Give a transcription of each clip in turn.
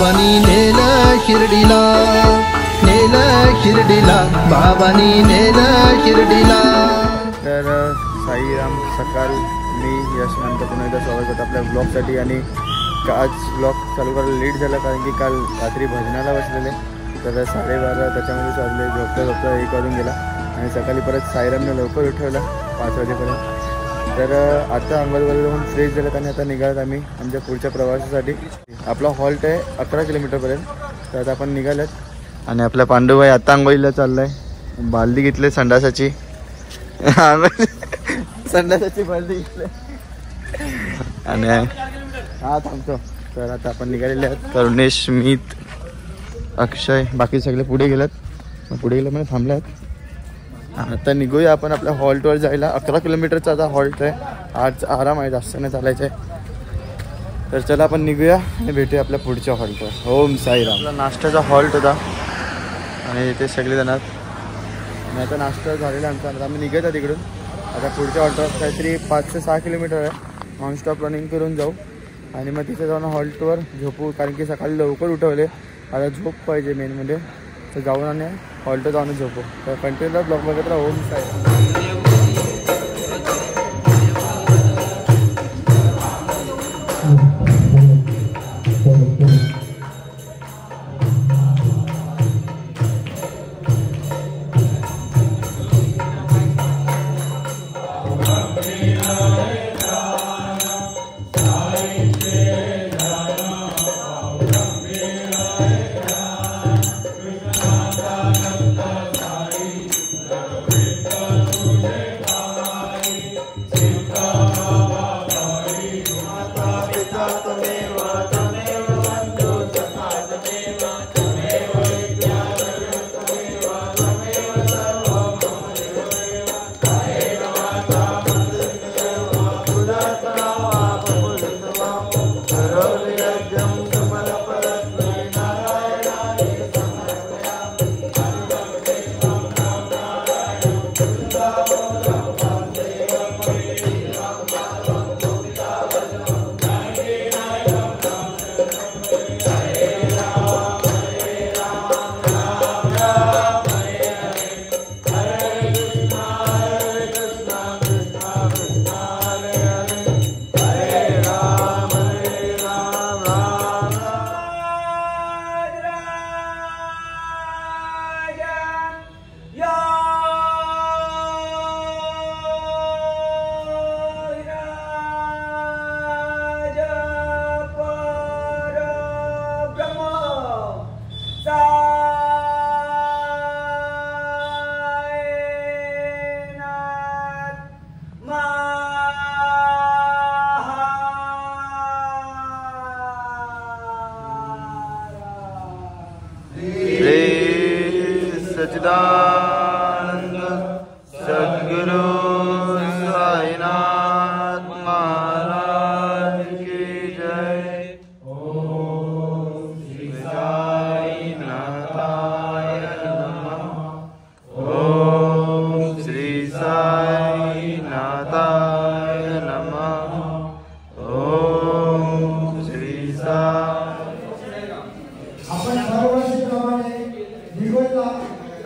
बाबांनी नेलं शिर्डीला, नेलं शिर्डीला, बाबांनी नेलं शिर्डीला। तर साईराम सकाळ, मी यश नंतर पुन्हा एकदा स्वागत करतो आपल्या ब्लॉगसाठी। आणि आज ब्लॉग चालू करायला लेट झाला कारण की काल रात्री भजनाला बसलेले, तर 12:30 त्याच्यामध्येच वाजले, झोपता 1 वाजून गेला। आणि सकाळी परत साईरामने लवकर उठवलं 5 वाजेपर्यंत। तर आता अंघोळ वगैरे होऊन फ्रेश झालं आणि आता निघालात आम्ही आमच्या पुढच्या प्रवासासाठी। आपला हॉल्ट आहे 11 किलोमीटरपर्यंत, तर आता आपण निघाल्यात। आणि आपल्या पांडूबाई आता अंघोळीला चाललाय, बालदी घेतली संडासाची, संडासाची बालदी घेतली आणि हा थांबतो। तर आता आपण निघालेले आहेत, करुणेश, मीत, अक्षय, बाकी सगळे पुढे गेलेत, पुढे गेले म्हणजे थांबले आहेत। आता निघूया आपण आपल्या हॉल्टवर जायला। 11 किलोमीटरचा आता हॉल्ट आहे, आज आराम आहे, जास्त नाही चालायचं आहे। तर चला आपण निघूया आणि भेटूया आपल्या पुढच्या हॉल्टवर। ओम साईराम। आपला नाश्त्याचा हॉल्ट होता आणि इथे सगळे जण आणि आता नाश्ता झालेला आमचा, आता आम्ही निघत आहे तिकडून। आता पुढच्या हॉल्टवर काहीतरी 5 ते 6 किलोमीटर आहे, नॉनस्टॉप रनिंग करून जाऊ आणि मग तिथे जाऊन हॉल्टवर झोपू, कारण की सकाळी लवकर उठवले, आता झोप पाहिजे मेन म्हणजे, तर जाऊन आणि हॉल्ट जाऊन झोपू। तर कंटिन्यू ब्लॉग बघत राहा। ओम साईराम। सच्चिदानंद सद्गुरु साईनाथ महाराज की जय। ओम श्री साईनाथाय नमः। ओम श्री साईनाथाय नमः। ओम श्री आपण दरवर्षीप्रमाणे दिगोला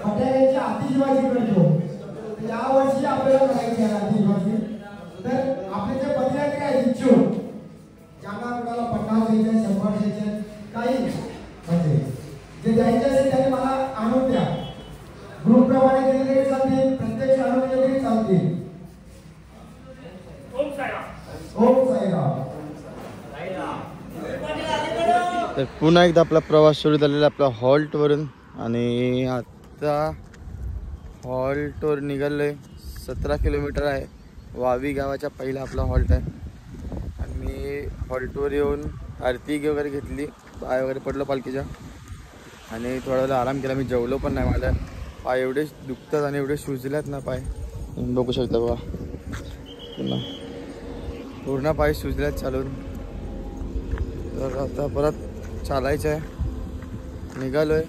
पट्याची आतिषबाजी करतो, यावर्षी आपल्याला करायची आहे आतिषबाजी। तर आपले जे पत्रिका आहेत इच्छुक, ज्यांना कुणाला 50 द्यायचे, 100 द्यायचे, काही म्हणजे जे द्यायचे असेल त्यांनी मला आणून द्या। ग्रुपप्रमाणे दिले तरी चालतील, प्रत्यक्ष आणून दिले तरी चालतील। ओम साईराम। ओम साईराम। तर पुन्हा एकदा आपला प्रवास सुरू झालेला आपल्या हॉल्टवरून आणि आता हॉल्टवर निघालोय। 17 किलोमीटर आहे, वावी गावाच्या पहिला आपला हॉल्ट आहे। आणि मी हॉल्टवर येऊन आरती वगैरे घेतली, पाय वगैरे पडलो पालखीच्या आणि थोडा वेळ आराम केला। मी जेवलो पण नाही, माझ्या पाय एवढे दुखतात आणि एवढे सुजल्यात ना पाय, तुम्ही बघू शकता बघा, पूर्ण पाय सुजल्यात चालून। तर आता परत चालायचं आहे, निघालोय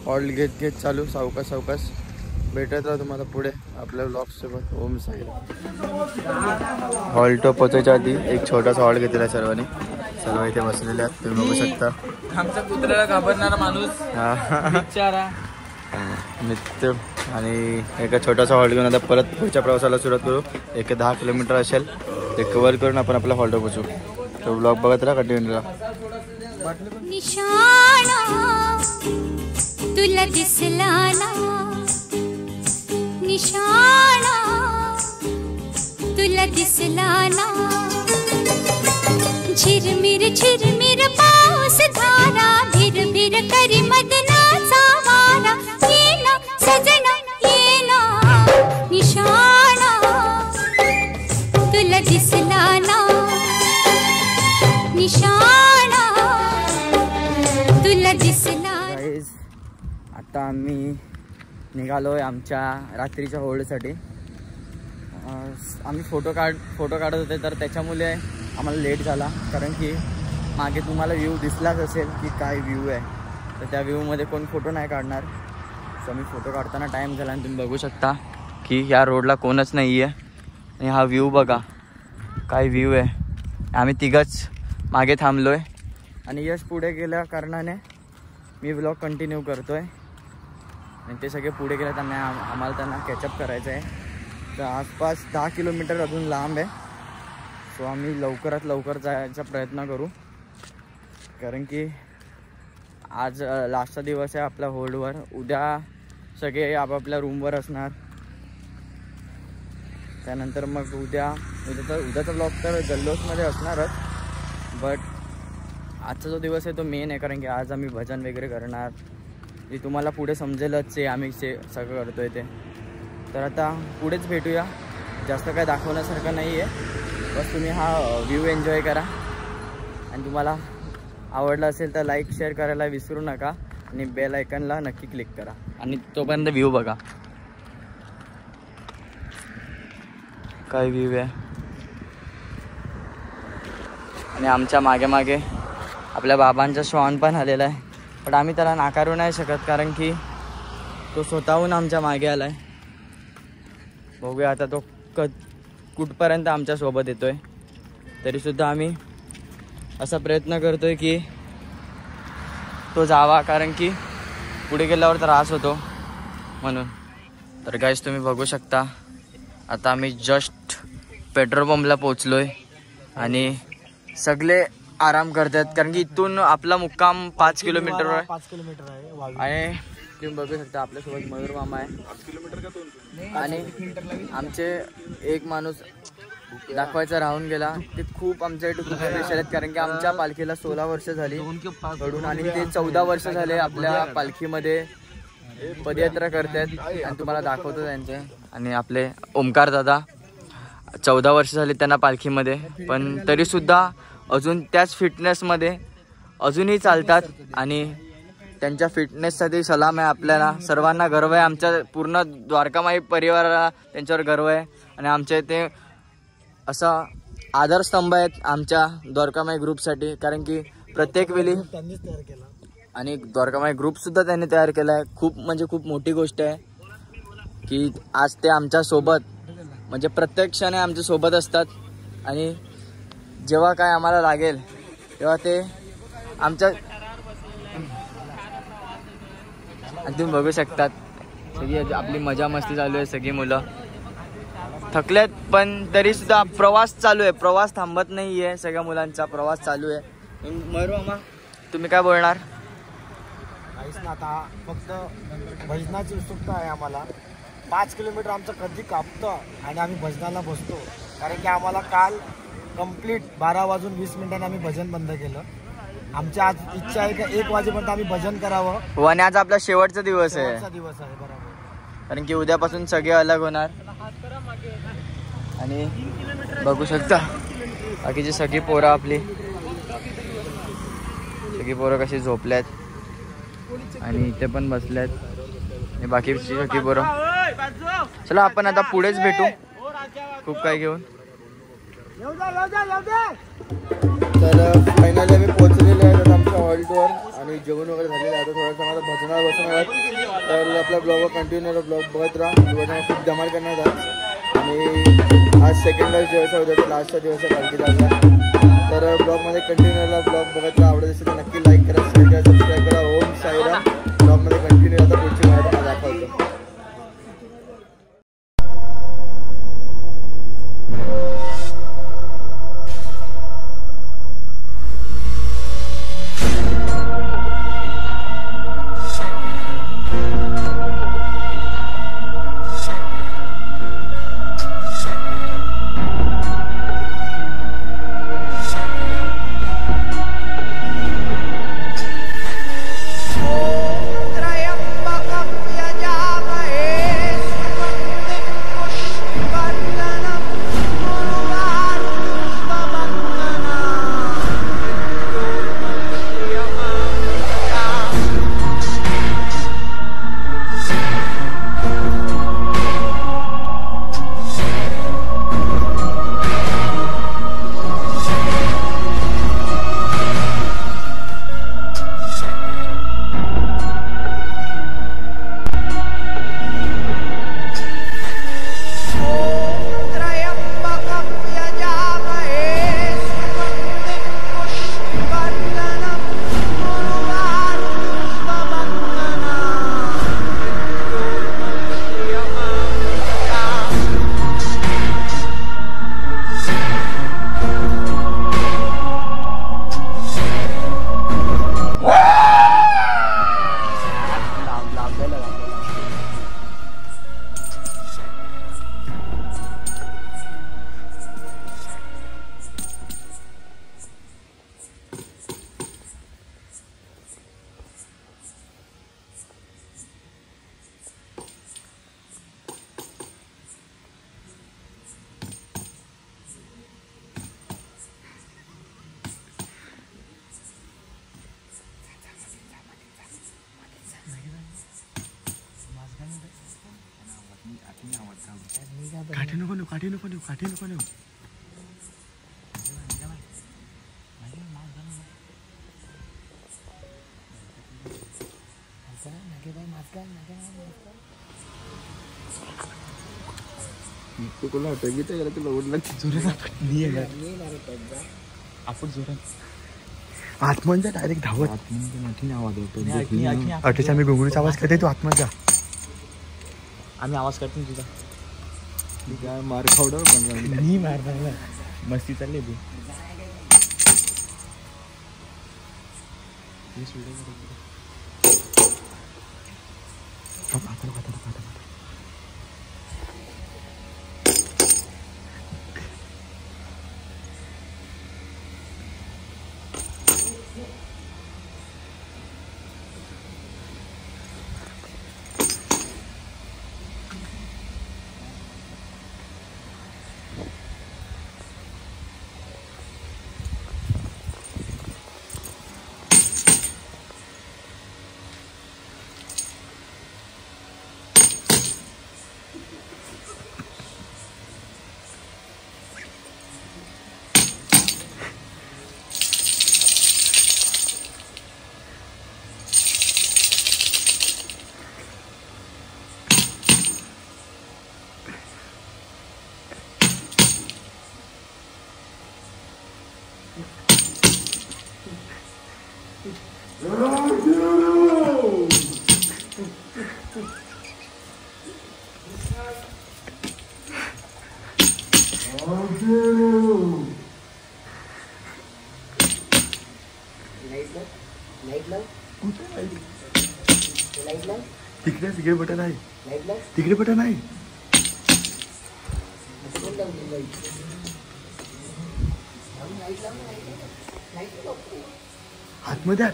हॉल्ट घेत घेत चालू, सावकाश सावकाश। भेटत राहा तुम्हाला पुढे आपल्या ब्लॉगसोबत। ओम साईराम। हॉल्ट पोचायच्या आधी एक छोटासा हॉल्ट घेतलेला सर्वांनी, सर्व इथे बसलेले आहेत, तुम्ही बघू शकता. आमचा कुत्र्याला घाबरणारा माणूस बिचारा मित्र. आणि एका छोटासा हॉल्ट घेऊन आता परत पुढच्या प्रवासाला सुरुवात करू. 10 किलोमीटर असेल ते कव्हर करून आपण आपला हॉल्ट पोचू. तो ब्लॉग बघत राहा, कंटिन्यू राहा. निशाणा तुला दिसला ना, निशाणा तुला दिसला ना, झिरमिर पाऊस धारा, भिर करी मदनाचा वारा, ये ना सजना ये ना, निशाणा तुला दिसला ना, निशाणा तुला दिसला. गाईज आता आम्ही निघालोय आमच्या रात्रीच्या होल्डसाठी. आम्ही फोटो काढत होते, तर त्याच्यामुळे आम्हाला लेट झाला. कारण की मागे तुम्हाला व्ह्यू दिसलाच असेल की काय व्ह्यू आहे, तर त्या व्ह्यूमध्ये कोण फोटो नाही काढणार. सो आम्ही फोटो काढताना टाईम झाला आणि तुम्ही बघू शकता की या रोडला कोणच नाही आहे. आणि हा व्ह्यू बघा काय व्ह्यू आहे. आम्ही तिघंच मागे थांबलो आहे आणि यश पुढे गेल्या कारणाने मी व्लॉग कंटिन्यू करतो आहे. आणि ते सगळे पुढे गेले, त्यांना आम्हाला त्यांना कॅचअप करायचं आहे. तर आसपास 10 किलोमीटर अजून लांब आहे. सो आम्ही लवकरात लवकर जायचा प्रयत्न करू, कारण की आज लास्टचा दिवस आहे आपल्या होल्डवर. उद्या सगळे आपापल्या रूमवर असणार. त्यानंतर मग उद्याचा ब्लॉग तर जल्लोषमध्ये असणारच, बट आजचा जो दिवस आहे तो मेन आहे. कारण की आज आम्ही भजन वगैरे करणार, जे तुम्हाला पुढे समजेलच आहे आम्ही सगळं करतो आहे ते. तर आता पुढेच भेटूया. जास्त काय दाखवण्यासारखं नाही आहे, बस तुम्ही हा व्ह्यू एन्जॉय करा. आणि तुम्हाला आवडला असेल तर लाईक शेअर करायला विसरू नका आणि बेल आयकनला नक्की क्लिक करा. आणि तोपर्यंत व्ह्यू बघा काय व्ह्यू आहे. आणि आमच्या मागे मागे आपल्या बाबांचा श्वान पण आलेला आहे, पण आम्ही त्याला नाकारू नाही शकत कारण की तो स्वतःहून आमच्या मागे आला आहे. बघूया आता तो कुठपर्यंत आमच्यासोबत येतो आहे. तरीसुद्धा आम्ही असा प्रयत्न करतो आहे की तो जावा, कारण की पुढे गेल्यावर त्रास होतो म्हणून. तर गाईस तुम्ही बघू शकता आता आम्ही जस्ट पेट्रोल पंपला पोचलो आहे आणि सगळे आराम करतात, कारण की इथून आपला मुक्काम 5 किलोमीटर आहे. 5 किलोमीटर आहे. आणि तुम्ही बघू शकता आपल्यासोबत मयूर मामा आहे. आणि आमचे एक माणूस दाखवायचा राहून गेला. ते खूप आमच्यासाठी खूप स्पेशल आहेत, कारण की आमच्या पालखीला 16 वर्ष झाली घडून आणि ते 14 वर्ष झाले आपल्या पालखीमध्ये पदयात्रा करतात. आणि तुम्हाला दाखवतो त्यांचे. आणि आपले ओमकार दादा 14 वर्ष झाले त्यांना पालखीमध्ये, पण तरीसुद्धा अजून त्याच फिटनेसमध्ये अजूनही चालतात. आणि त्यांच्या फिटनेससाठी सलाम आहे आपल्याला सर्वांना. गर्व आहे, आमच्या पूर्ण द्वारकामाई परिवाराला त्यांच्यावर गर्व आहे. आणि आमच्या इथे असा आधारस्तंभ आहेत आमच्या द्वारकामाई ग्रुपसाठी, कारण की प्रत्येक वेळी त्यांनीच तयार केला. आणि द्वारकामाई ग्रुपसुद्धा त्यांनी तयार केला आहे. खूप म्हणजे खूप मोठी गोष्ट आहे की आज ते आमच्यासोबत म्हणजे प्रत्येक क्षणी आमच्यासोबत असतात. आणि जेव्हा काय आम्हाला लागेल तेव्हा ते आमच्या. आणि तुम्ही बघू शकतात सगळी आपली मजा मस्ती चालू आहे. सगळी मुलं थकलेत, पण तरीसुद्धा प्रवास चालू आहे. प्रवास थांबत नाही आहे. सगळ्या मुलांचा प्रवास चालू आहे. मयूर मामा तुम्ही काय बोलणार? काहीच ना, आता फक्त भजनाची उत्सुकता आहे आम्हाला. 5 किलोमीटर आमचं कधी कापतं आणि आम्ही भजनाला बसतो, कारण की आम्हाला काल कंप्लीट 12 वाजून 20 मिनिटांनी आम्ही भजन बंद केलं. आमची आज इच्छा आहे की 1 वाजेपर्यंत आम्ही भजन करावं. हो, आणि आज आपला शेवटचा दिवस आहे. दिवस आहे बरोबर, कारण की उद्यापासून सगळे अलग होणार. आणि बघू शकता बाकीची सगळी पोरं आपली सगळी पोरं कशी झोपल्यात आणि इथे पण बसल्यात. आणि बाकीची सगळी पोरं. चला आपण आता पुढेच भेटू खूप काही घेऊन. तर फायनली आम्ही पोहोचलेले आहेत आमच्या हॉल्टवर आणि जेवण वगैरे झालेलं आहे. आता थोडंसं मला भजनावर बसणार आहेत. तर आपल्या ब्लॉगवर कंटिन्यू ब्लॉग बघत राहा. खूप धमाल करणार आहात. आणि आज सेकंड लास्ट दिवस आहे, उद्याचा लास्टचा दिवस आहे पालखीचा. तर ब्लॉगमध्ये कंटिन्यू ब्लॉग बघायचा आवडत असेल तर नक्की लाईक करा, शेअर करा, सबस्क्राईब करा. ओम साईराम. ब्लॉगमध्ये कंटिन्यू आता पुढची वाट दाखवतो. काठी नको नेऊ, काठी नको नेऊ, काठी नको नेऊ. तुला वाटतं मी तर तुला ओढला जोरात आपण जोरात आत्मन जा डायरेक्ट धावत. अटेच आम्ही घुंगरूचा आवाज करते, तू आत्मन जा. आम्ही आवाज करतो तुझा. काय मार खावडा मी मारणार मस्ती चालली तू. तिकडे तिकडे बटन आहे, तिकडे बटन आहे. आतमध्ये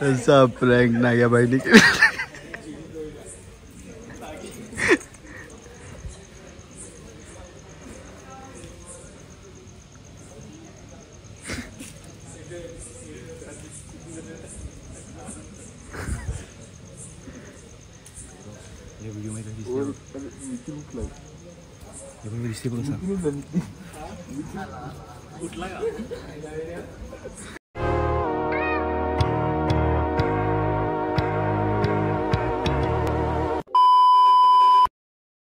ऐसा प्रैंक नाग्या भाई ने केला.